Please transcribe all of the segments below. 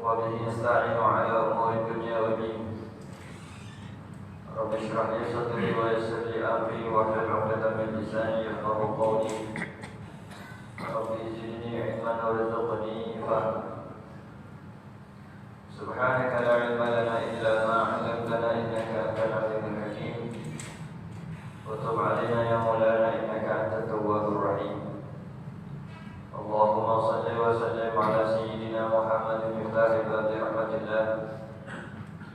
وبه نستعين على أمور الدنيا والدين. رب اشرح لي صدري ويسر لي أمري واحلل عقدة من لساني يفقهوا قولي. رب زدني علما وارزقني فهما. سبحانك لا علم لنا إلا ما علمتنا إنك أنت العليم الحكيم. وتب علينا يا مولانا إنك أنت التواب الرحيم. اللهم صل وسلم على سيدنا محمد مفتاح باب رحمة الله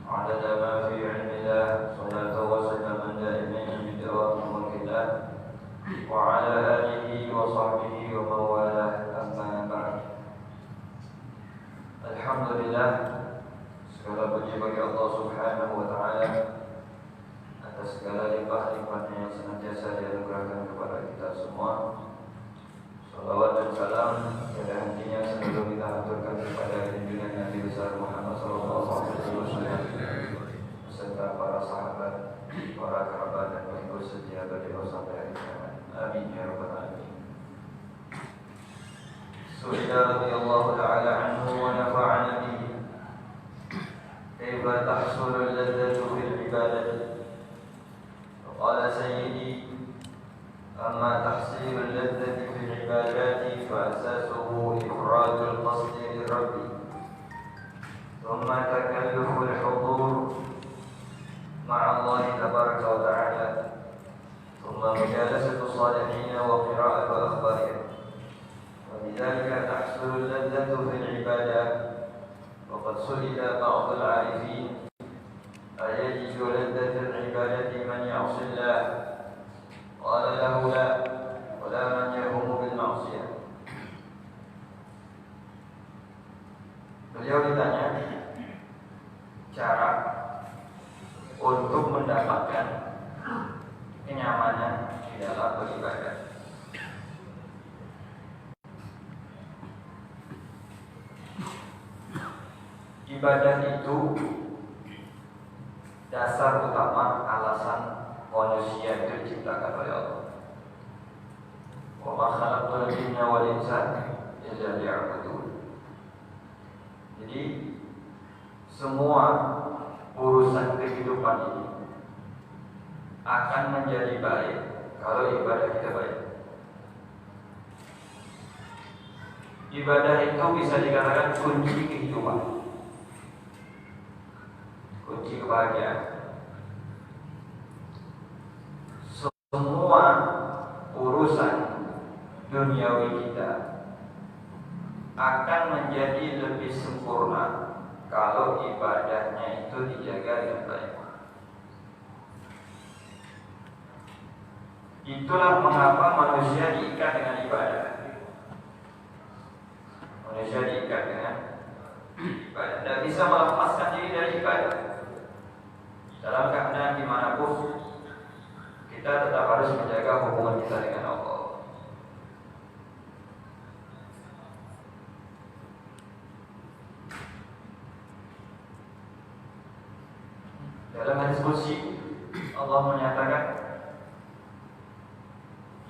عدد ما في علم الله صلاة وسلاما دائمين بدوام ملك الله وعلى آله وصحبه ومن والاه أما بعد. Alhamdulillah, segala puji bagi Allah Subhanahu wa taala atas segala limpah-limpahnya yang senantiasa dianugerahkan kepada kita semua. Salawat dan salam tiada hentinya selalu kita aturkan kepada junjungan Nabi besar Muhammad sallallahu alaihi wasallam beserta para sahabat, para kerabat dan pengikut setia beliau sampai akhir zaman. Amin ya rabbal alamin. Su'ila radhiyallahu ta'ala anhu wa nafa'ana bihi. Kaifa tahsulu al-ladzatu fil ibadati? Qala sayyidi أما تحصيل اللذة في العبادات فأساسه إفراد القصد للرب ثم تكلف الحضور مع الله تبارك وتعالى ثم مجالسة الصالحين وقراءة أخبارهم ولذلك تحصل اللذة في العبادة. وقد سئل بعض العارفين أيجد لذة العبادة من يعصي الله؟ قال له لا ولا من يقوم بالمعصية. Beliau ditanya cara untuk mendapatkan kenyamanan di dalam beribadah. Ibadah itu dasar utama alasan manusia itu diciptakan oleh Allah. Wa ma khalaqtul jinna wal insa illa liya'budun. Jadi semua urusan kehidupan ini akan menjadi baik kalau ibadah kita baik. Ibadah itu bisa dikatakan kunci kehidupan, kunci kebahagiaan. Semua urusan duniawi kita akan menjadi lebih sempurna kalau ibadahnya itu dijaga dengan baik. Itulah mengapa manusia diikat dengan ibadah. Manusia diikat dengan ibadah. Tidak bisa melepaskan diri dari ibadah. Dalam keadaan dimanapun kita tetap harus menjaga hubungan kita dengan Allah. Dalam hadis qudsi Allah menyatakan,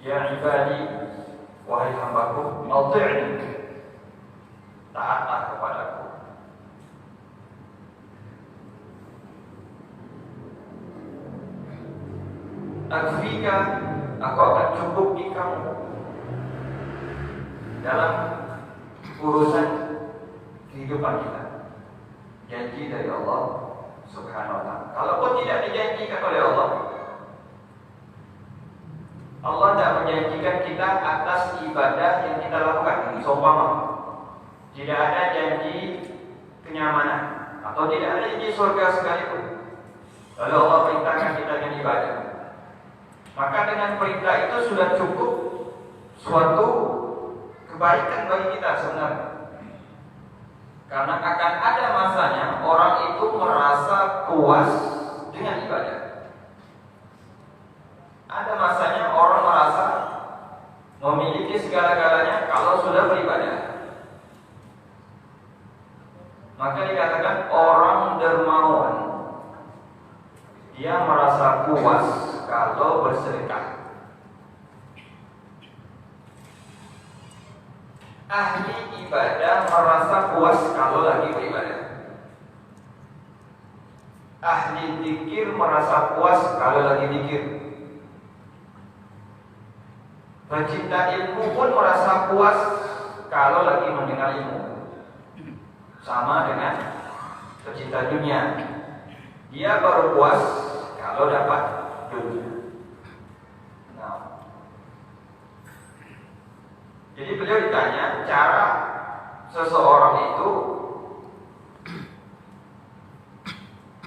ya ibadi, wahai hambaku, ati'ni, taatlah kepadaku. Akfika, aku akan cukupi kamu dalam urusan kehidupan kita. Janji dari Allah Subhanahu wa ta'ala. Kalaupun tidak dijanjikan oleh Allah, Allah tidak menjanjikan kita atas ibadah yang kita lakukan. Ini seumpama tidak ada janji kenyamanan atau tidak ada janji surga sekalipun, lalu Allah perintahkan kita dengan ibadah, maka dengan perintah itu sudah cukup suatu kebaikan bagi kita sebenarnya. Karena akan ada masanya orang itu merasa puas dengan ibadah. Ada masanya orang merasa memiliki segala-galanya kalau sudah beribadah. Maka dikatakan orang dermawan, dia merasa puas kalau bersedekah. Ahli ibadah merasa puas kalau lagi beribadah. Ahli zikir merasa puas kalau lagi zikir. Pecinta ilmu pun merasa puas kalau lagi mendengar ilmu. Sama dengan pecinta dunia, dia baru puas kalau dapat dunia. Nah, jadi beliau ditanya cara seseorang itu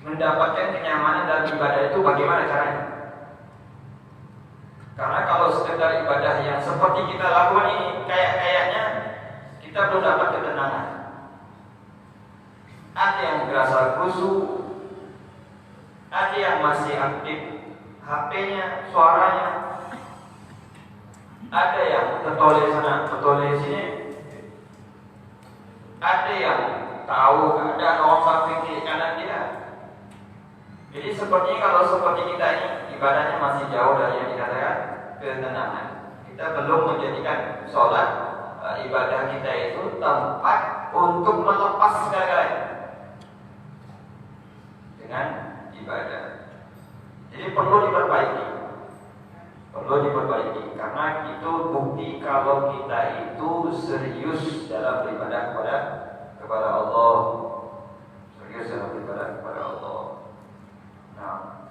mendapatkan kenyamanan dalam ibadah itu bagaimana caranya? Karena kalau sekedar ibadah yang seperti kita lakukan ini, kayaknya kita belum dapat ketenangan. Ada yang berasa khusyuk, ada yang masih aktif HP-nya, suaranya, ada yang ketoleh sana, ketoleh sini, ada yang tahu keadaan orang samping kiri kanan dia. Jadi sepertinya kalau seperti kita ini ibadahnya masih jauh dari yang dikatakan ketenangan. Kita belum menjadikan sholat ibadah kita itu tempat untuk melepas segala-galanya dengan ibadah. Jadi perlu diperbaiki karena itu bukti kalau kita itu serius dalam beribadah kepada Allah, serius dalam beribadah kepada Allah. Nah,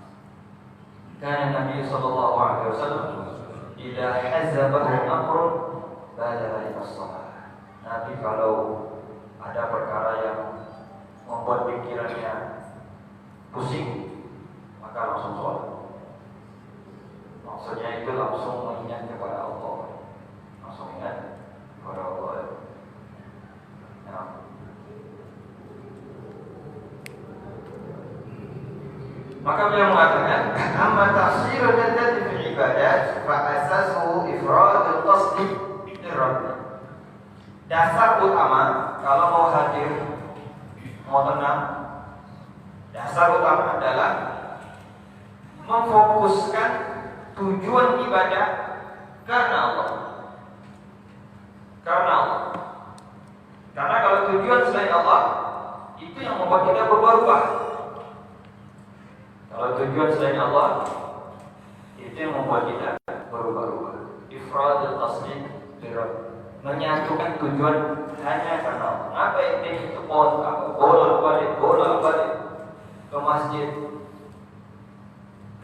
dan Nabi sallallahu alaihi wasallam idza hazabahu amrun badara ila-shalah. Nabi kalau ada perkara yang membuat pikirannya pusing, maka langsung sholat. Maksudnya itu langsung mengingat kepada Allah, langsung ingat kepada Allah. Nah, maka beliau mengatakan, amma ta'sirul ladzati fil ibadat fa asasu ifradul qasdi lirabbi. Dasar utama kalau mau hadir, mau tenang, dasar utama adalah memfokuskan tujuan ibadah karena Allah. Karena Allah. Karena kalau tujuan selain Allah, itu yang membuat kita berubah-ubah. Kalau tujuan selain Allah, itu yang membuat kita berubah-ubah. Ifradul qasdi lirabb. Menyatukan tujuan hanya karena Allah. Apa itu pon, bola balik ke masjid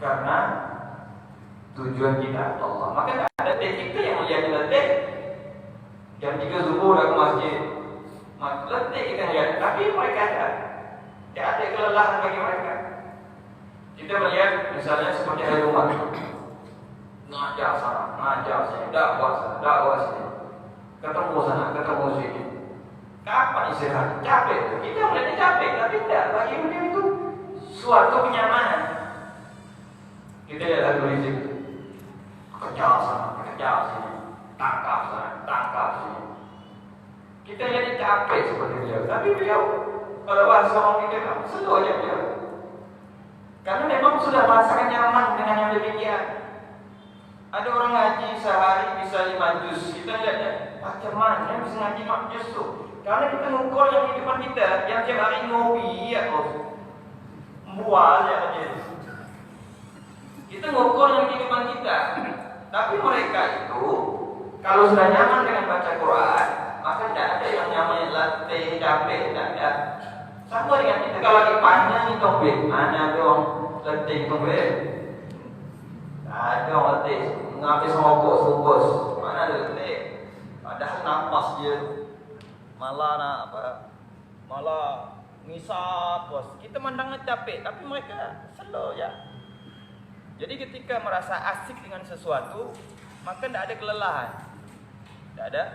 karena tujuan kita Allah. Maka tidak ada kita yang melihat letih jam 3 subuh dah ke masjid, maka letih kita lihat. Tapi mereka tidak ada kelelahan bagi mereka. Kita melihat misalnya seperti hari Jumat, ngajar sana, ngajar sini, dakwah sini, ketemu sana, ketemu sini. Kapan istirahat? Capek. Kita melihatnya capek, tapi tidak. Bagi beliau itu suatu kenyamanan. Kita lihat lagu rizik, kejar sana, kejar sini, tangkap sana, tangkap sini. Kita lihatnya capek seperti beliau, tapi beliau kalau bahasa orang kita slow aja beliau. Karena memang sudah merasakan nyaman dengan yang demikian. Ada orang ngaji sehari bisa 5 juz. Kita lihatnya macam mana bisa ngaji 5 juz tuh? Karena kita ngukur yang kehidupan kita, yang tiap hari ngopi ya kok, mual ya aja. Kita ngukur yang kehidupan kita. Tapi mereka itu kalau sudah nyaman dengan baca Quran, maka tidak ada yang namanya latih capek, tidak ada. Sama dengan kita kalau lagi panjang itu mana ada orang latih itu ada orang latih ngabis rokok sebungkus, mana ada latih. Padahal nafas dia malah ngisap bos. Kita mandangnya capek, tapi mereka slow ya. Jadi ketika merasa asik dengan sesuatu, maka tidak ada kelelahan. Tidak ada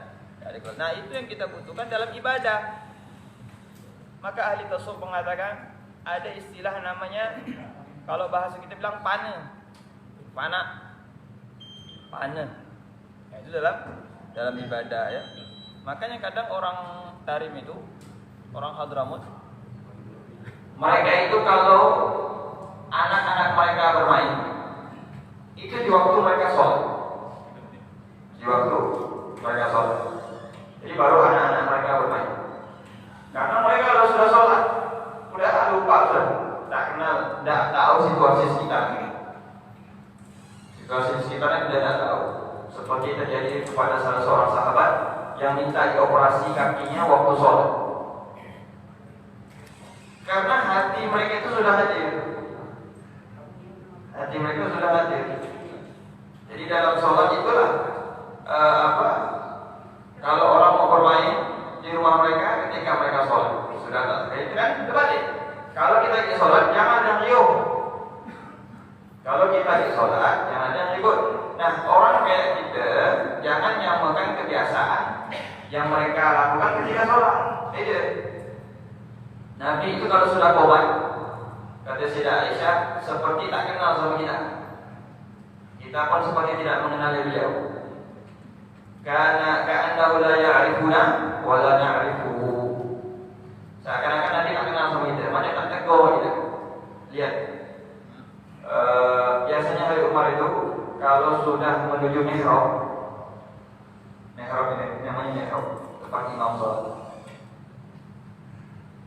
kelelahan. Nah, itu yang kita butuhkan dalam ibadah. Maka ahli tasawuf mengatakan ada istilah namanya, kalau bahasa kita bilang pana. Nah, itu dalam ibadah ya. Makanya kadang orang Tarim itu, orang Hadramut, mereka itu kalau anak-anak mereka bermain, itu di waktu mereka sholat. Jadi baru anak-anak mereka bermain. Karena mereka kalau sudah sholat, udah lupa sudah, tak kenal, tak tahu situasi sekitar ini. Situasi sekitarnya tidak tahu. Seperti terjadi kepada salah seorang sahabat yang minta dioperasi kakinya waktu sholat. Karena hati mereka itu sudah hadir. Hati mereka sudah hadir. Jadi dalam sholat itulah kalau orang mau bermain di rumah mereka ketika mereka sholat sudah tak itu kan terbalik. Kalau kita di sholat jangan ada riuh. Kalau kita di sholat jangan ada ribut. Nah orang kayak kita jangan nyamakan kebiasaan yang mereka lakukan ketika sholat. Beda. Nabi itu kalau sudah tobat, kata Sayyidah Aisyah, seperti tak kenal sama kita. Kita pun seperti tidak mengenali beliau. Karena ka'annahu la ya'rifuna wa la na'rifuhu. Seakan-akan Nabi tak kenal sama kita, macam tak tegur kita. Lihat, biasanya hari Umar itu kalau sudah menuju mihrab ini namanya mihrab, tempat imam sholat.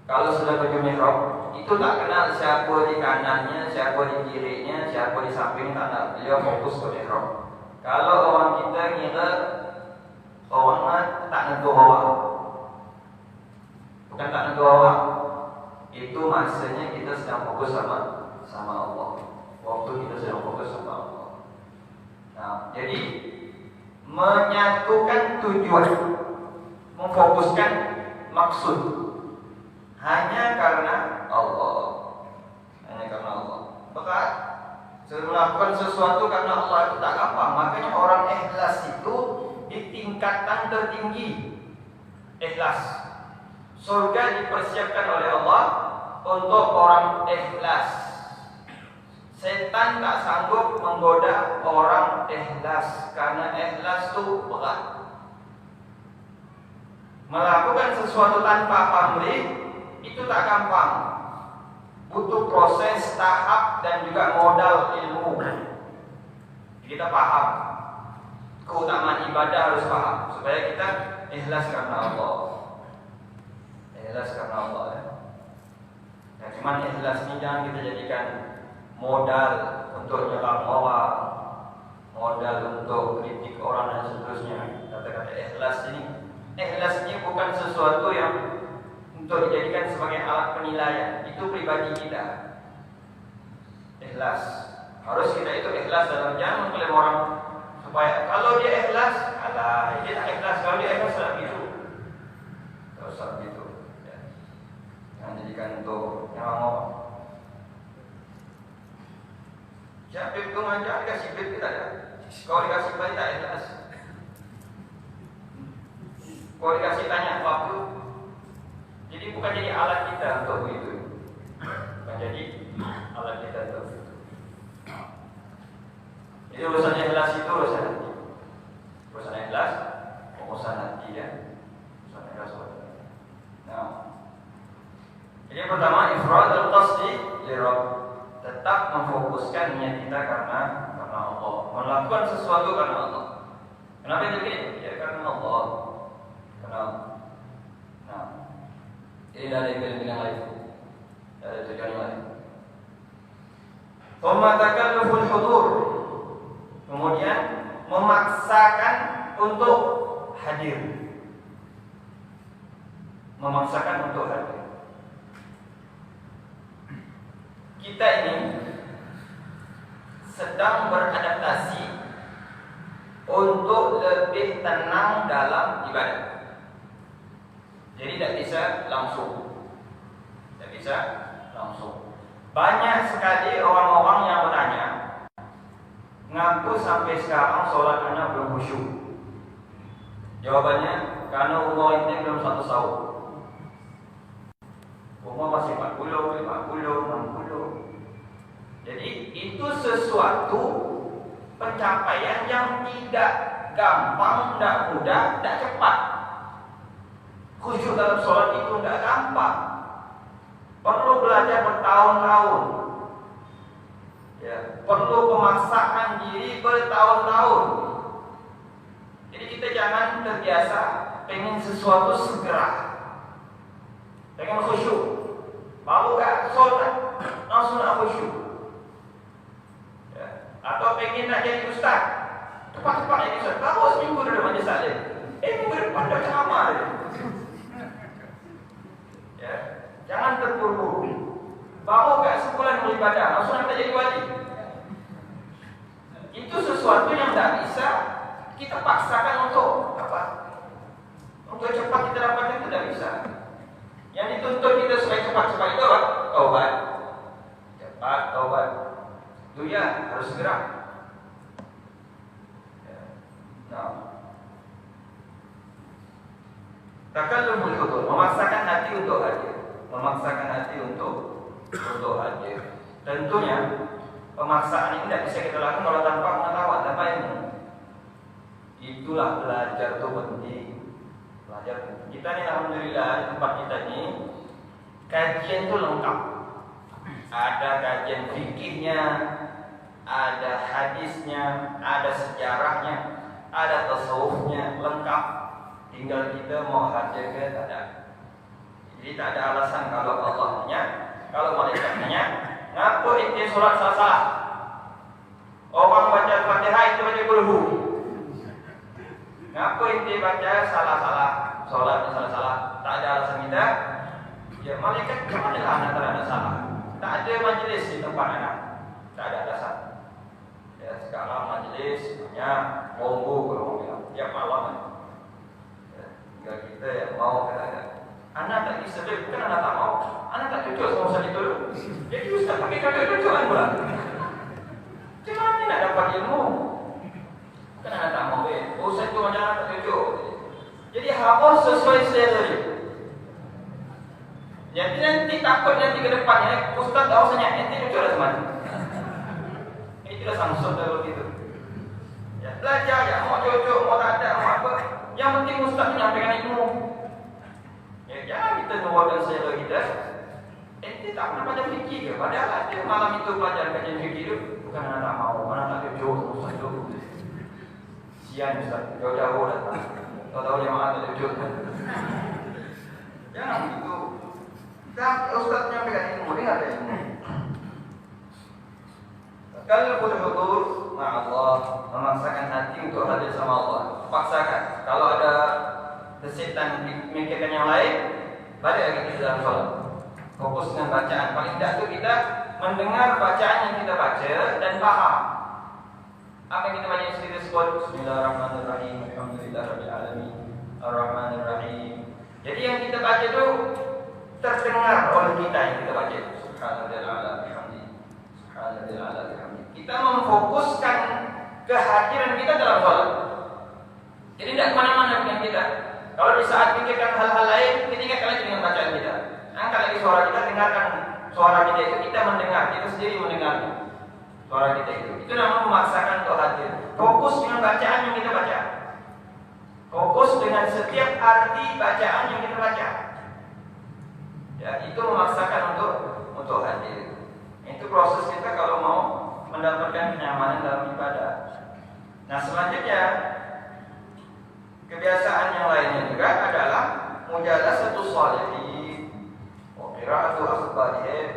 Kalau sudah menuju mihrab, itu tak kenal siapa di kanannya, siapa di kirinya, siapa di samping kanan. Beliau fokus ke mihrab. Kalau orang kita ngira orang tak nentu hawa, bukan tak nentu hawa, itu masanya kita sedang fokus sama Allah. Waktu kita sedang fokus sama Allah. Nah, jadi menyatukan tujuan, memfokuskan maksud hanya karena Allah. Hanya karena Allah. Maka melakukan sesuatu karena Allah itu tak gampang. Makanya orang ikhlas itu di tingkatan tertinggi. Ikhlas. Surga dipersiapkan oleh Allah untuk orang ikhlas. Setan tak sanggup menggoda orang ikhlas karena ikhlas itu berat. Melakukan sesuatu tanpa pamrih itu tak gampang. Butuh proses, tahap dan juga modal ilmu. Kita paham keutamaan ibadah, harus paham supaya kita ikhlas karena Allah. Ikhlas karena Allah ya. Nah, cuman ikhlas ini jangan kita jadikan modal untuk nyerang orang, modal untuk kritik orang dan seterusnya. Kata-kata ikhlas ini bukan sesuatu yang untuk dijadikan sebagai alat penilaian. Itu pribadi kita. Ikhlas. Harus kita itu ikhlas dalam jangan mengklaim orang supaya kalau dia ikhlas, alah dia tak ikhlas. Kalau dia ikhlas tak gitu. Tak usah gitu. Ya. Jangan jadikan untuk nyerang orang. Siapa itu ngajar dikasih bib kita ya. Kalau dikasih bib tak ikhlas. Kalau dikasih tanya waktu, jadi bukan jadi alat kita untuk begitu. Bukan jadi alat kita untuk begitu. Jadi urusan ikhlas itu urusan hati. Urusan ikhlas, urusan hati ya. Urusan ikhlas. Nah, jadi yang pertama ifradul qasdi li Rabb. Tetap memfokuskan niat kita karena Allah. Melakukan sesuatu karena Allah. Kenapa itu begini? Ya karena Allah. Karena Allah. Nah, ini dari yang lain. Dari tujuan yang lain. Takalluful hudur. Kemudian memaksakan untuk hadir. Memaksakan untuk hadir. Kita ini sedang beradaptasi untuk lebih tenang dalam ibadah. Jadi tidak bisa langsung. Tidak bisa langsung. Banyak sekali orang-orang yang bertanya, ngaku sampai sekarang sholat anak belum khusyuk. Jawabannya, karena umur ini belum 1 tahun. Umur masih 40, 50, 60. Jadi itu sesuatu pencapaian yang tidak gampang, tidak mudah, tidak cepat. Khusyuk dalam sholat itu tidak gampang. Perlu belajar bertahun-tahun. Ya, perlu pemaksaan diri bertahun-tahun. Jadi kita jangan terbiasa pengen sesuatu segera, pengen khusyuk, mau gak sholat langsung nak khusyuk, ya. Atau pengen nak jadi ustaz, cepat-cepat jadi ustaz, baru seminggu dah majlis taklim, minggu depan dah ceramah dia. Ya, jangan terburu-buru. Baru gak sebulan beribadah langsung nak jadi wali. Itu sesuatu yang tak bisa kita paksakan untuk apa? Untuk cepat kita dapatkan itu tidak bisa. Yang dituntut kita supaya cepat-cepat itu apa? Taubat. Cepat taubat. Itu ya harus segera. Nah, takallumul hudur, memaksakan hati untuk hadir, memaksakan hati untuk hadir. Tentunya pemaksaan ini tidak bisa kita lakukan kalau tanpa pengetahuan, tanpa ilmu. Itulah belajar itu penting. Belajar. Kita ni alhamdulillah di tempat kita ni kajian itu lengkap. Ada kajian fikihnya, ada hadisnya, ada sejarahnya, ada tasawufnya, lengkap. Tinggal kita mau hadir ke tak ada. Jadi tak ada alasan kalau Allah tanya, kalau malaikat tanya, ngapa inti solat salah-salah? Orang baca Fatihah itu baca kulhu. Ngapa inti baca salah-salah? Solat salah-salah. Tak ada alasan kita. Ya malaikat macam mana anak tak ada salah? Tak ada majlis di tempat anak. Tak ada alasan. Ya sekarang majlis banyak bombo kalau orang bilang. Tiap malam. Ya, tinggal kita yang mau kata ada. Anak tak bisa beli, bukan anak tak mau. Anak tak cocok sama ustaz itu. Jadi ustaz pakai cocok-cocokan pula. Macam mana nak dapat ilmu? Bukan anak tak mau beli. Ustaz itu macam anak tak cocok. Jadi harus sesuai selera dia. Jadi nanti takut nanti ke depannya ustaz tak usahnya nanti cocok dah sama. Itulah samsul kalau gitu. Ya belajar ya mau cocok mau tak ada mau apa. Yang penting ustaz menyampaikan ilmu. Ya jangan kita nuarkan selera kita. Ente tak pernah baca fikir ke? Padahal ada malam itu belajar kajian fikir itu. Bukan anak tak mau, anak tak cocok sama ustaz itu. Sian ustaz, jauh-jauh datang. Tahu-tahu jemaah tak cocok. Jangan begitu. Kita ustaz menyampaikan ilmu, dia ada ilmu. Kalau berhudur, Allah memaksakan hati untuk hadir sama Allah. Paksakan. Kalau ada desit dan memikirkan yang lain, balik lagi ke dalam sholat. Fokus dengan bacaan. Paling tidak itu kita mendengar bacaan yang kita baca dan paham. Apa yang kita baca yang kita sebut Bismillahirrahmanirrahim, Alhamdulillahirabbil alamin, Ar-Rahmanirrahim. Jadi yang kita baca itu terdengar oleh kita yang kita baca. Subhanallah bihamdi. Subhanallah bihamdi. Kita memfokuskan kehadiran kita dalam sholat. Jadi tidak kemana-mana dengan kita. Kalau di saat pikirkan hal-hal lain, kita ingatkan lagi dengan bacaan kita. Angkat lagi suara kita, dengarkan suara kita itu. Kita mendengar, kita sendiri mendengar suara kita itu. Itu namanya memaksakan untuk hadir. Fokus dengan bacaan yang kita baca. Fokus dengan setiap arti bacaan yang kita baca. Ya, itu memaksakan untuk hadir. Itu proses kita kalau mau mendapatkan kenyamanan dalam ibadah. Nah selanjutnya kebiasaan yang lainnya juga adalah mujalasatus shalihin wa qira'atu akhbarihim,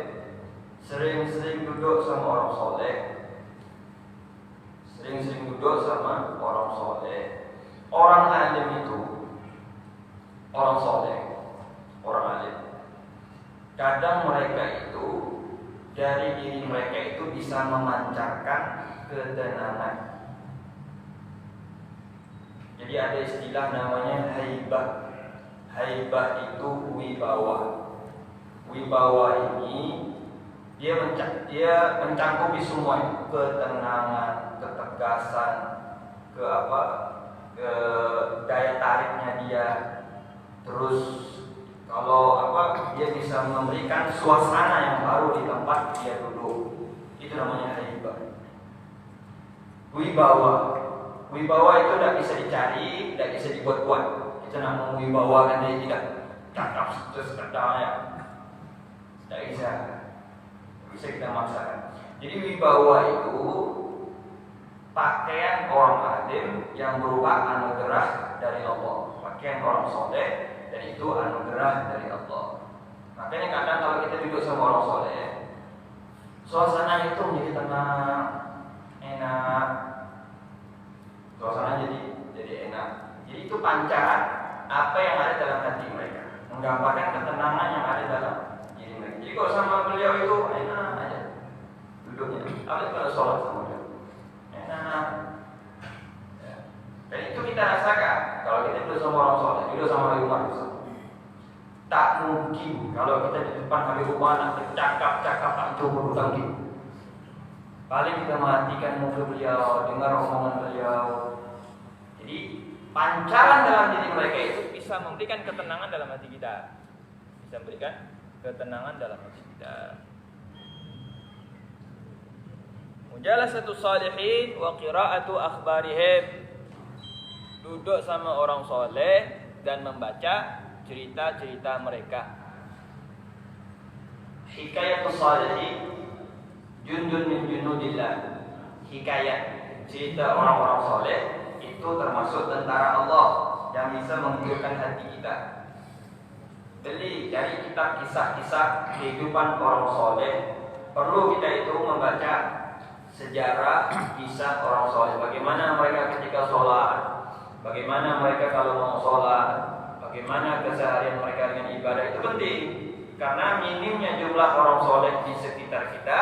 sering-sering duduk sama orang soleh, sering-sering duduk sama orang soleh. Orang alim itu orang soleh, orang alim. Kadang mereka itu dari diri mereka itu bisa memancarkan ketenangan. Jadi ada istilah namanya haibah. Haibah itu wibawa. Wibawa ini dia mencangkupi semua, ketenangan, ketegasan, ke daya tariknya dia. Terus kalau dia bisa memberikan suasana yang baru di tempat dia duduk. Itu namanya haibah. Wibawa. Wibawa itu tidak bisa dicari, tidak bisa dibuat-buat. Kita nak mewibawakan dia tidak cakap sekedar. Tidak bisa. Bisa kita maksakan. Jadi wibawa itu pakaian orang alim yang berupa anugerah dari Allah. pakaian orang soleh, dan itu anugerah dari Allah. Makanya kadang kalau kita duduk sama orang soleh, suasana itu menjadi tenang, enak. Suasana jadi enak. Jadi itu pancaran apa yang ada dalam hati mereka, menggambarkan ketenangan yang ada dalam diri mereka. Jadi kalau sama beliau itu enak aja duduknya. Apalagi kalau sholat sama beliau, enak. Ya. Dan itu kita rasakan kalau kita duduk sama orang soleh, duduk sama Habib Umar. Tak mungkin kalau kita di depan Habib Umar nanti cakap-cakap tak cukup tanggi. Paling kita matikan muka beliau, dengar omongan beliau. Jadi pancaran dalam diri mereka itu bisa memberikan ketenangan dalam hati kita. Bisa memberikan ketenangan dalam hati kita. Mujalasatu salihin wa qira'atu akhbarihim. Duduk sama orang soleh dan membaca cerita-cerita mereka. Hikayatus salihin jundun min junudillah. Hikayat, cerita orang-orang soleh itu termasuk tentara Allah yang bisa menghidupkan hati kita. Jadi dari kitab kisah-kisah kehidupan orang soleh, perlu kita itu membaca sejarah kisah orang soleh. Bagaimana mereka ketika sholat, bagaimana mereka kalau mau sholat, bagaimana keseharian mereka dengan ibadah. Itu penting karena minimnya jumlah orang soleh di sekitar kita.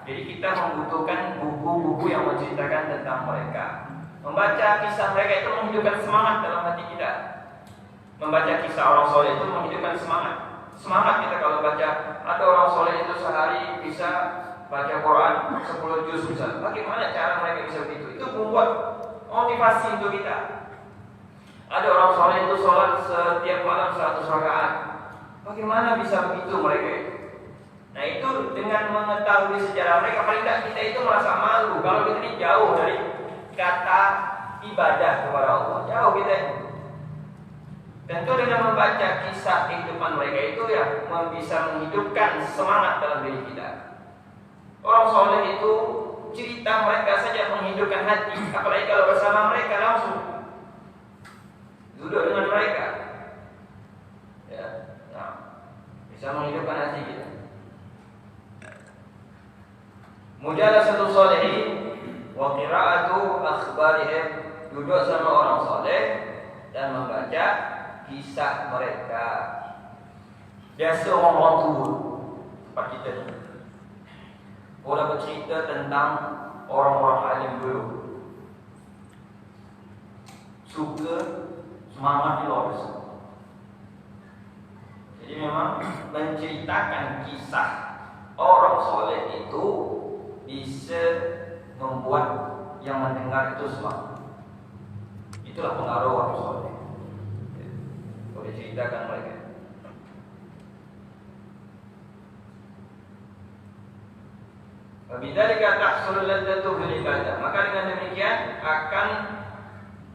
Jadi kita membutuhkan buku-buku yang menceritakan tentang mereka. Membaca kisah mereka itu menghidupkan semangat dalam hati kita. Membaca kisah orang soleh itu menghidupkan semangat. Semangat kita kalau baca. Ada orang soleh itu sehari bisa baca Quran 10 juz misalnya. Bagaimana cara mereka bisa begitu? Itu membuat motivasi untuk kita. Ada orang soleh itu sholat setiap malam 100 rakaat. Bagaimana bisa begitu mereka itu? Nah itu dengan mengetahui sejarah mereka, paling tidak kita itu merasa malu kalau kita ini jauh dari kata ibadah kepada Allah, jauh kita ini. Tentu dengan membaca kisah kehidupan mereka itu ya bisa menghidupkan semangat dalam diri kita. Orang soleh itu cerita mereka saja menghidupkan hati, apalagi kalau bersama mereka langsung duduk dengan mereka, ya, nah, bisa menghidupkan hati kita. Mujalasatu sholihin wa qira'atu akhbarihim, duduk sama orang soleh dan membaca kisah mereka. Biasa orang tua tempat kita ni orang bercerita tentang orang-orang alim dulu, suka semangat di luar biasa. Jadi memang menceritakan kisah orang soleh itu bisa membuat yang mendengar itu semangat. Itulah pengaruh orang soleh. Boleh ceritakan mereka. Bidzalika tahsulul ladzatu fil ibadah. Maka dengan demikian akan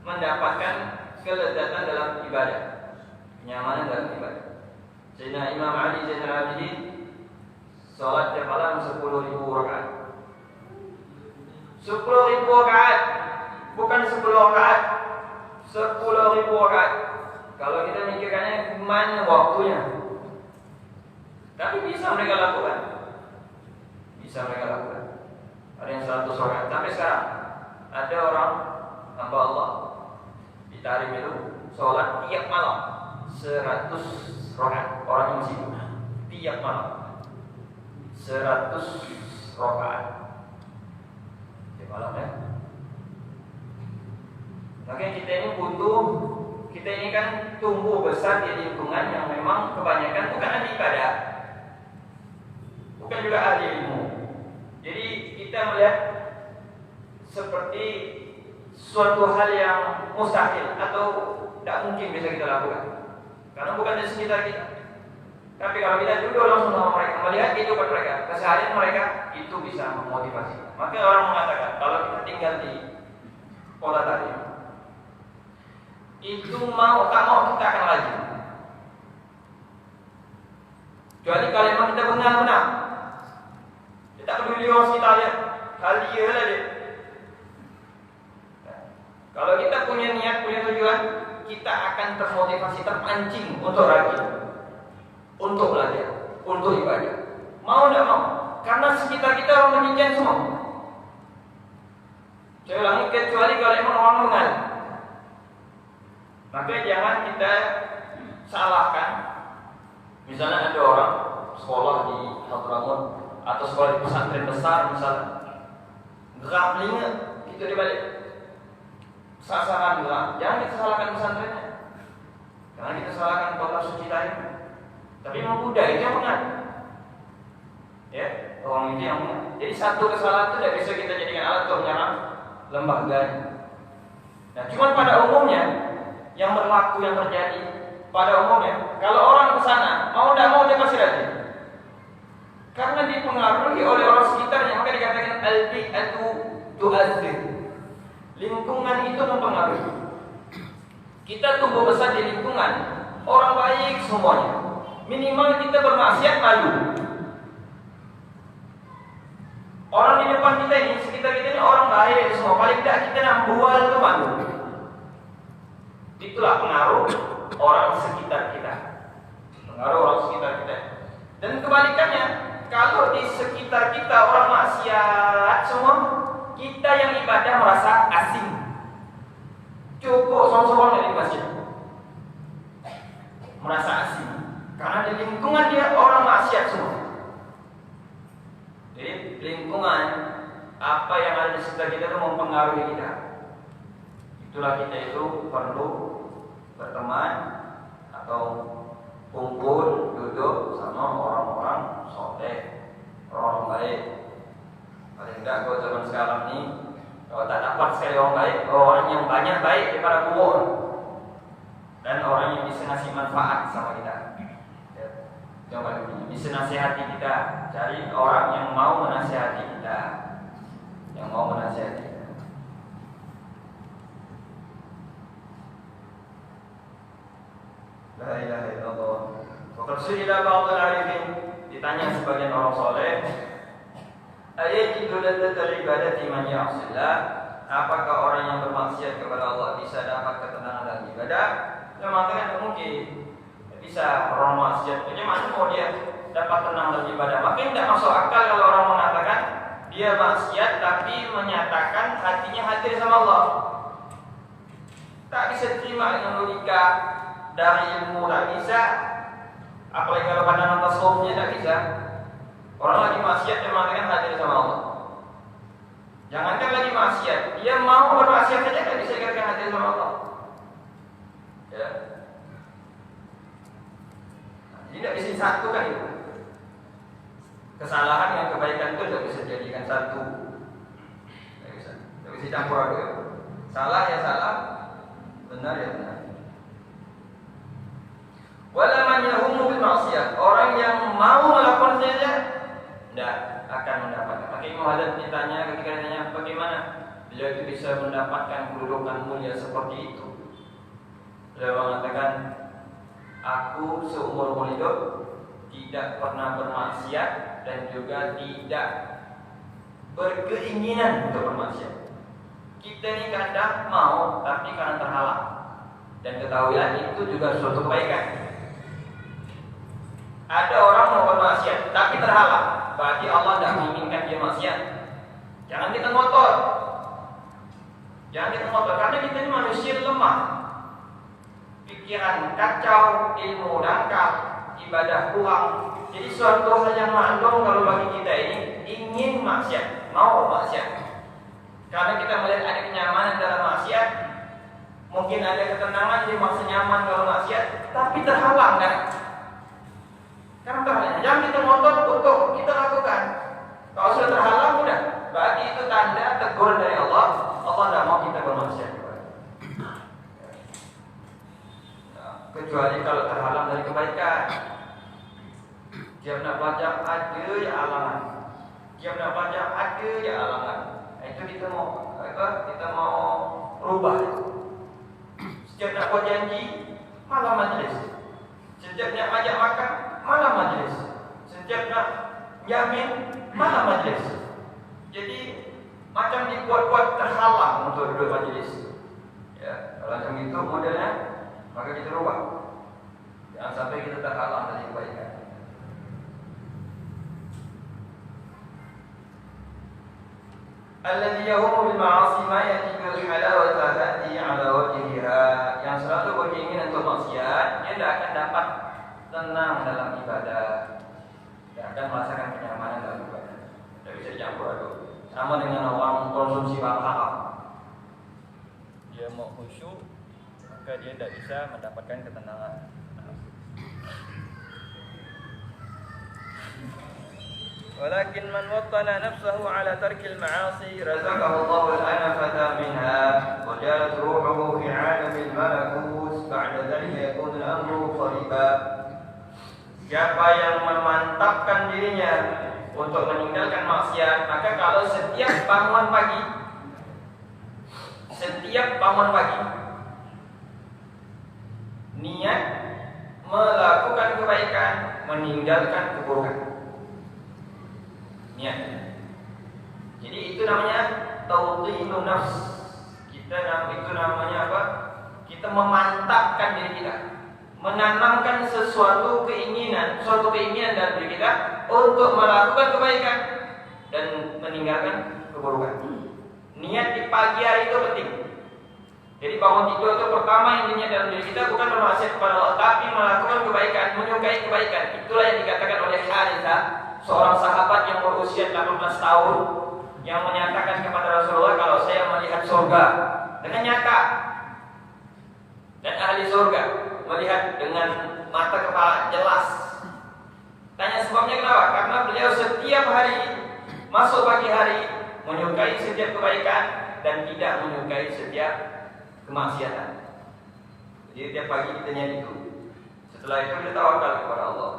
mendapatkan kelezatan dalam ibadah, kenyamanan dalam ibadah. Sayyidina Imam Ali Zainal Abidin salat tiap malam 10.000 rakaat. 10.000 rakaat, bukan 10 rakaat, 10.000 rakaat. Kalau kita mikirkannya mana waktunya, tapi bisa mereka lakukan. Bisa mereka lakukan. Ada yang 100 rakaat. Sampai sekarang ada orang hamba Allah di Tarim itu sholat tiap malam 100 rakaat. Orang yang masih tiap malam 100 rakaat tiap malam ya. Makanya kita ini butuh, kita ini kan tumbuh besar di lingkungan yang memang kebanyakan bukan ahli ibadah, bukan juga ahli ilmu. Jadi kita melihat seperti suatu hal yang mustahil atau tidak mungkin bisa kita lakukan, karena bukan di sekitar kita. Tapi kalau kita duduk langsung sama mereka, melihat kehidupan mereka, keseharian mereka, itu bisa memotivasi. Maka orang mengatakan kalau kita tinggal di kota tadi, itu mau tak mau kita akan laju. Kecuali kalau memang kita benar-benar, kita tak peduli orang sekitar dia, hal dia lah dia. Kalau kita punya niat, punya tujuan, kita akan termotivasi, terpancing untuk rajin, untuk belajar, untuk ibadah. Mau tidak mau, karena sekitar kita orang demikian semua. Saya ulangi, kecuali kalau emang orang mengalir. Maka jangan kita salahkan. Misalnya ada orang sekolah di Hadramaut atau sekolah di pesantren besar misalnya, gerak telinga itu dibalik sasaran gerak. Jangan kita salahkan pesantrennya, jangan kita salahkan kota suci lain. Tapi memang Buddha itu yang mengalir. Ya, orang itu yang mengalir. Jadi satu kesalahan itu tidak bisa kita jadikan alat untuk menyerang lembaganya. Nah, cuma pada umumnya yang berlaku, yang terjadi pada umumnya, kalau orang ke sana mau tidak mau dia pasti rajin, karena dipengaruhi oleh orang sekitarnya. Maka dikatakan al-bi'atu tu'azzir, lingkungan itu mempengaruhi. Kita tumbuh besar di lingkungan orang baik semuanya, minimal kita bermaksiat malu. Orang di depan kita ini, sekitar kita ini orang baik semua, paling tidak kita nak bual itu malu. Itulah pengaruh orang sekitar kita, pengaruh orang sekitar kita. Dan kebalikannya, kalau di sekitar kita orang maksiat semua, kita yang ibadah merasa asing. Cukup sorong-sorong dari masjid, merasa asing, karena di lingkungan dia orang maksiat semua. Jadi lingkungan apa yang ada di sekitar kita itu mempengaruhi kita. Itulah kita itu perlu berteman atau kumpul, duduk sama orang-orang soleh, orang baik. Paling tidak kalau zaman sekarang ini, kalau tak dapat sekali orang baik, orang yang banyak baik daripada kubur, dan orang yang bisa ngasih manfaat sama kita. Coba bisa nasihati kita, cari orang yang mau menasihati kita, yang mau menasihati kita. La ilaha illallah. Waqad su'ila ba'dul 'arifin, ditanya sebagian orang soleh, ayajidu ladzatal ibadati man ya'sillah, apakah orang yang bermaksiat kepada Allah bisa dapat ketenangan dalam ibadah? Dia mengatakan mungkin. Bisa orang maksiat, bagaimana mau dia dapat tenang dalam ibadah? Makin tidak masuk akal kalau orang mengatakan dia maksiat tapi menyatakan hatinya hadir sama Allah. Tak bisa terima dengan logika dari ilmu, tak bisa. Apalagi kalau pandangan tasawufnya tak bisa. Orang lagi maksiat dia mengatakan hadir sama Allah. Jangankan lagi maksiat, dia mau bermaksiat saja tak bisa dikatakan hadir sama Allah. Ya. Jadi tidak bisa disatukan itu. Kesalahan dengan kebaikan itu tidak bisa dijadikan satu. Tidak bisa campur aduk. Salah ya salah, benar ya benar. Wala man yahumu bil maksiyah, orang yang mau melakukan saja tidak akan mendapatkan. Maka Imam Haddad ditanya, ketika ditanya bagaimana beliau itu bisa mendapatkan kedudukan mulia seperti itu, beliau mengatakan, aku seumur hidup tidak pernah bermaksiat dan juga tidak berkeinginan untuk bermaksiat. Kita ini kadang mau tapi karena terhalang. Dan ketahuilah itu juga suatu kebaikan. Ada orang mau bermaksiat tapi terhalang, berarti Allah tidak menginginkan dia maksiat. Jangan kita ngotot. Jangan kita ngotot, karena kita ini manusia lemah. Pikiran kacau, ilmu dangkal, ibadah kurang. Jadi suatu hal yang maklum kalau bagi kita ini ingin maksiat, mau maksiat. Karena kita melihat ada kenyamanan dalam maksiat, mungkin ada ketenangan, dia merasa nyaman kalau maksiat, tapi terhalang kan? Karena terhalang. Jangan kita ngotot untuk kita lakukan. Kalau sudah terhalang udah, berarti itu tanda tegur dari Allah. Allah tidak mau kita bermaksiat. Kecuali kalau terhalang dari kebaikan. Dia nak baca ada ya alangan. Dia nak baca ada ya alangan. Itu kita mau kita mau rubah. Setiap nak buat janji malam majlis. Setiap nak ajak makan malam majlis. Setiap nak yamin malam majlis. Jadi macam dibuat-buat terhalang untuk duduk majlis. Ya, kalau macam itu modelnya maka kita rubah. Jangan sampai kita terhalang dari kebaikan. Alladhi yahumu bil ma'asi ma yajidu halawata hadi ala wajhiha, yang selalu berkeinginan untuk maksiat, dia tidak akan dapat tenang dalam ibadah, tidak akan merasakan kenyamanan dalam ibadah. Tidak bisa dicampur aduk. Sama dengan orang konsumsi barang haram, dia mau khusyuk, maka dia tidak bisa mendapatkan ketenangan. Walakin man wattana nafsahu ala tarkil ma'asi razaqahu Allahu al-anafata minha wa jalat ruhuhu fi 'alamil malakut ba'da dhalika yakunu al-amru qariba. Siapa yang memantapkan dirinya untuk meninggalkan maksiat, maka kalau setiap bangun pagi niat melakukan kebaikan, meninggalkan keburukan. Niat. Jadi itu namanya tawdhinun nafs. Itu namanya apa? Kita memantapkan diri kita, menanamkan suatu keinginan dalam diri kita untuk melakukan kebaikan dan meninggalkan keburukan. Niat di pagi hari itu penting. Jadi bangun tidur itu pertama yang diniat dalam diri kita bukan bermaksiat kepada Allah, tapi melakukan kebaikan, menyukai kebaikan. Itulah yang dikatakan oleh Harithah, seorang sahabat yang berusia 18 tahun, yang menyatakan kepada Rasulullah, kalau saya melihat surga dengan nyata, dan ahli surga melihat dengan mata kepala jelas. Tanya sebabnya kenapa? Karena beliau setiap hari, masuk pagi hari, menyukai setiap kebaikan dan tidak menyukai setiap kemaksiatan. Jadi tiap pagi kita niat itu. Setelah itu kita tawakal kepada Allah.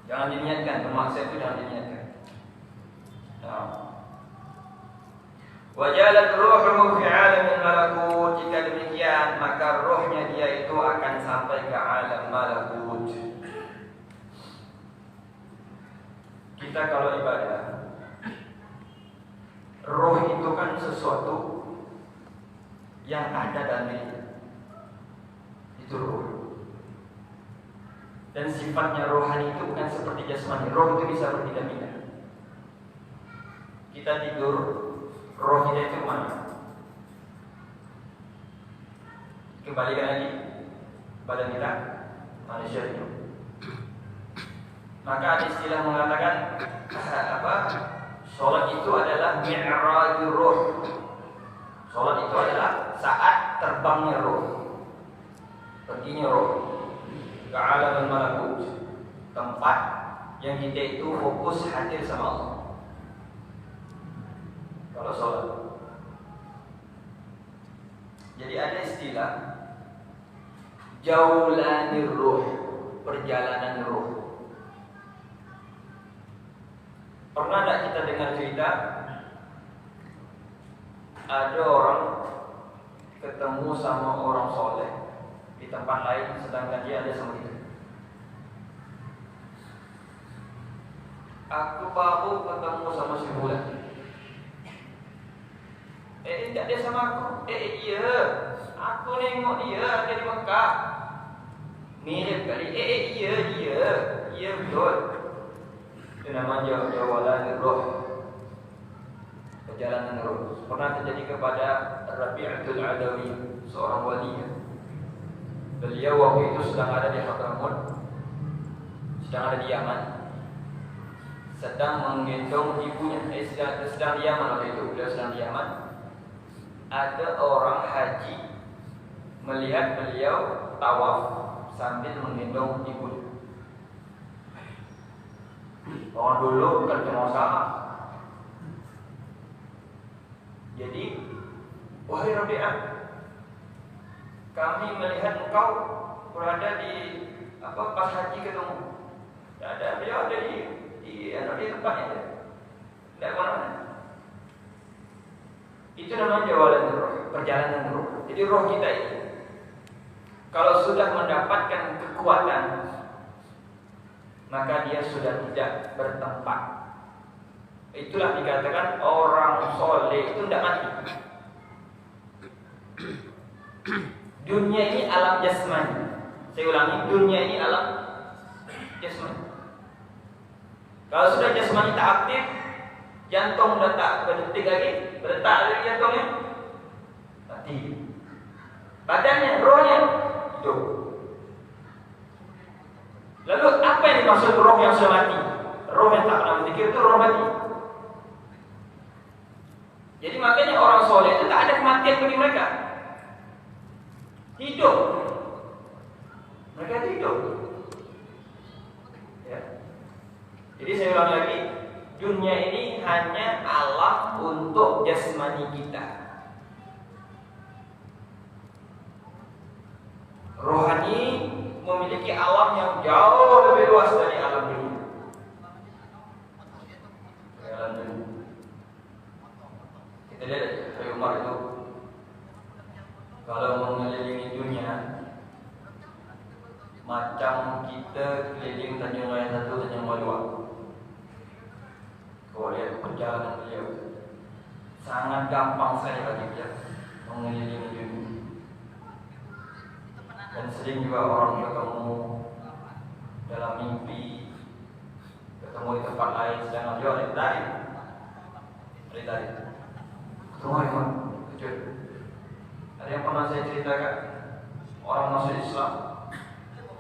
Jangan diniatkan, bermaksiat itu jangan diniatkan. Wajalat ruhuhu fi 'alamil malakut. Jika demikian, maka rohnya dia itu akan sampai ke alam malakut. Kita kalau ibadah, roh itu kan sesuatu yang ada dalam diri. Itu roh. Dan sifatnya rohani itu bukan seperti jasmani. Roh itu bisa berpindah-pindah. Kita tidur, roh kita itu mana? Kembalikan lagi badan kita, manusia itu. Maka ada istilah mengatakan sholat itu adalah mi'rajur ruh. Sholat itu adalah saat terbangnya roh, perginya roh ke alam malakut, tempat yang kita itu fokus hadir sama Allah. Kalau sholat, jadi ada istilah jaulanir ruh, perjalanan roh. Pernah tak kita dengar cerita ada orang ketemu sama orang soleh di tempat lain, sedangkan dia ada sama kita? Aku baru ketemu sama si Bulan. Tak dia sama aku. Iya, aku nengok dia ada di Mekah. Mirip kali. Iya betul. Itu namanya jawalan roh, perjalanan roh. Pernah terjadi kepada Rabi'atul Adawi, seorang wali. Beliau waktu itu sedang ada di Hadramaut, sedang ada di Yaman, sedang menggendong ibunya. Sedang di Yaman waktu itu. Beliau sedang di Yaman. Ada orang haji melihat beliau tawaf sambil menggendong ibunya. Orang dulu bukan cuma sama. Jadi, wahai Rabi'ah, kami melihat engkau berada di pas haji ketemu. Ada beliau ada di tempatnya. Tidak mana-mana. Itu namanya jawalan roh, perjalanan roh. Jadi roh kita ini kalau sudah mendapatkan kekuatan, maka dia sudah tidak bertempat. Itulah dikatakan orang soleh itu tidak mati. Dunia ini alam jasmani. Saya ulangi, dunia ini alam jasmani. Kalau sudah jasmani tak aktif, jantung sudah tak berdetik lagi, berdetak lagi jantungnya, mati. Badannya, rohnya hidup. Lalu apa yang dimaksud roh yang sudah mati? Roh yang tak pernah berzikir itu roh mati. Jadi makanya orang soleh itu tak ada kematian bagi mereka. Hidup. Mereka itu hidup. Ya. Jadi saya ulang lagi, dunia ini hanya alam untuk jasmani kita. Rohani memiliki alam yang jauh lebih luas dari alam dunia. Alam dunia. Kita lihat aja, Sayyidina Umar itu kalau mengelilingi dunia macam kita keliling Tanjung Raya 1, Tanjung Raya 2. Kau lihat perjalanan beliau sangat gampang sekali bagi dia mengelilingi dunia. Dan sering juga orang ketemu dalam mimpi, ketemu di tempat lain, sedang beliau ada tadi. Rumah kecil. Ada yang pernah saya ceritakan, orang masuk Islam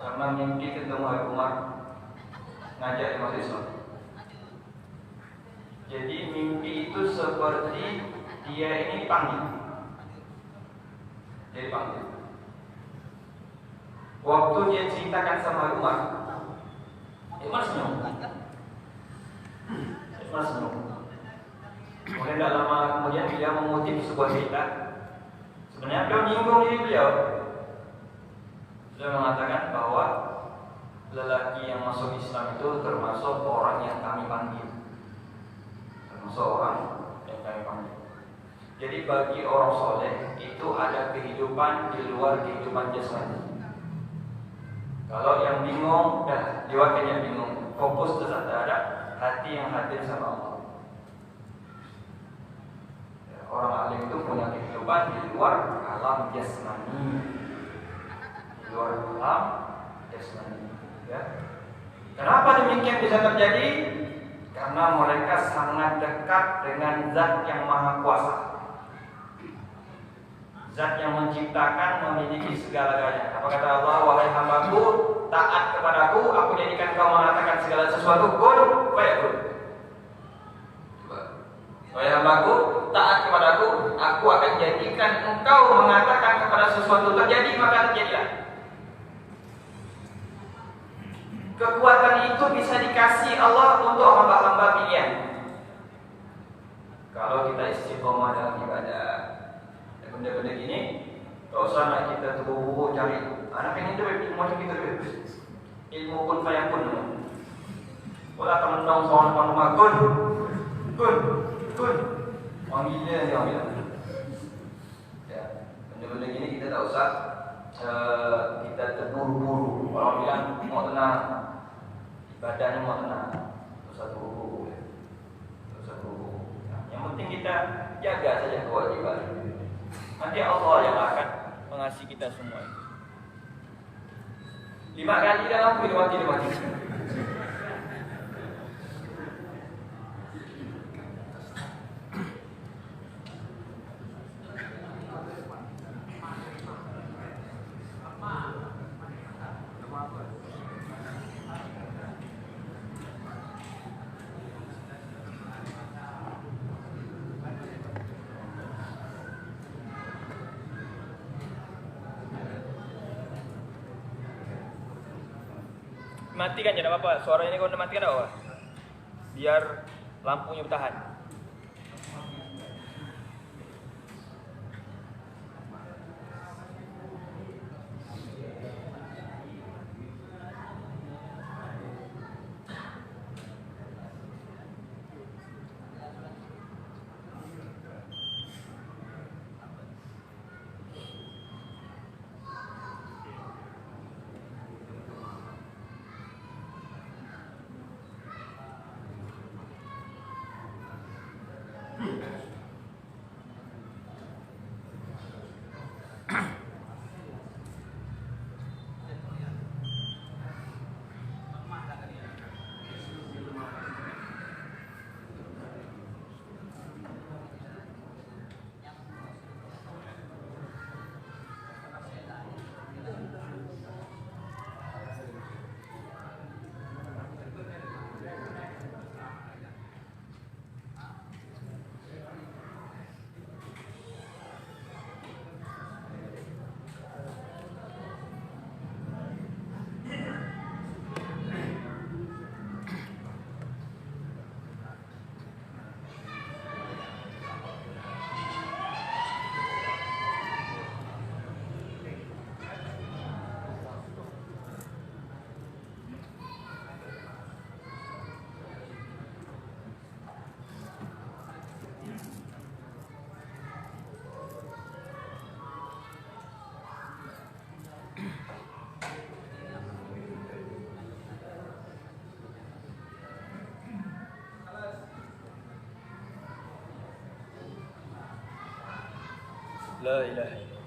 karena mimpi ketemu Habib Umar ngajak dia masuk Islam. Jadi mimpi itu seperti dia ini dipanggil. Dia dipanggil. Waktu dia ceritakan sama Habib Umar senyum. Umar senyum. Kemudian tak lama kemudian dia mengutip sebuah cerita. Sebenarnya beliau menyinggung diri beliau. Beliau mengatakan bahwa lelaki yang masuk Islam itu termasuk orang yang kami panggil. Termasuk orang yang kami panggil. Jadi bagi orang soleh itu ada kehidupan di luar kehidupan jasmani. Kalau yang bingung, dah lewatkan yang bingung. Fokus terhadap hati yang hadir sama Allah. Orang alim itu punya kehidupan di luar alam jasmani. Di luar alam jasmani. Ya. Kenapa demikian bisa terjadi? Karena mereka sangat dekat dengan Zat yang Maha Kuasa. Zat yang menciptakan, memiliki segala-galanya. Apa kata Allah? Wahai hambaku, taat kepadaku, aku jadikan kau mengatakan segala sesuatu kun fayakun. Wahai hambaku, taat kepadaku, aku akan jadikan engkau mengatakan kepada sesuatu terjadi, maka terjadilah. Kekuatan itu bisa dikasih Allah untuk hamba-hamba pilihan. Kalau kita istiqomah dalam ibadah, benda-benda gini, tak usah nak kita terburu-buru cari. Anak ini tu macam kita tu. Ilmu pun fayakun. Kalau akan mendong soal rumah kun. Panggilnya dia ambil. Ya, benda-benda gini kita tak usah kita terburu-buru. Orang bilang mau tenang, ibadahnya mau tenang, tak usah terburu-buru. Tak usah terburu-buru. Yang penting kita jaga saja kewajiban. Nanti Allah yang akan mengasihi kita semua. 5 kali dalam hidup mati. Matikan je, tak apa-apa. Suara ini kau nak matikan tak apa? Biar lampunya bertahan. La ilaha illallah.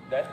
Dan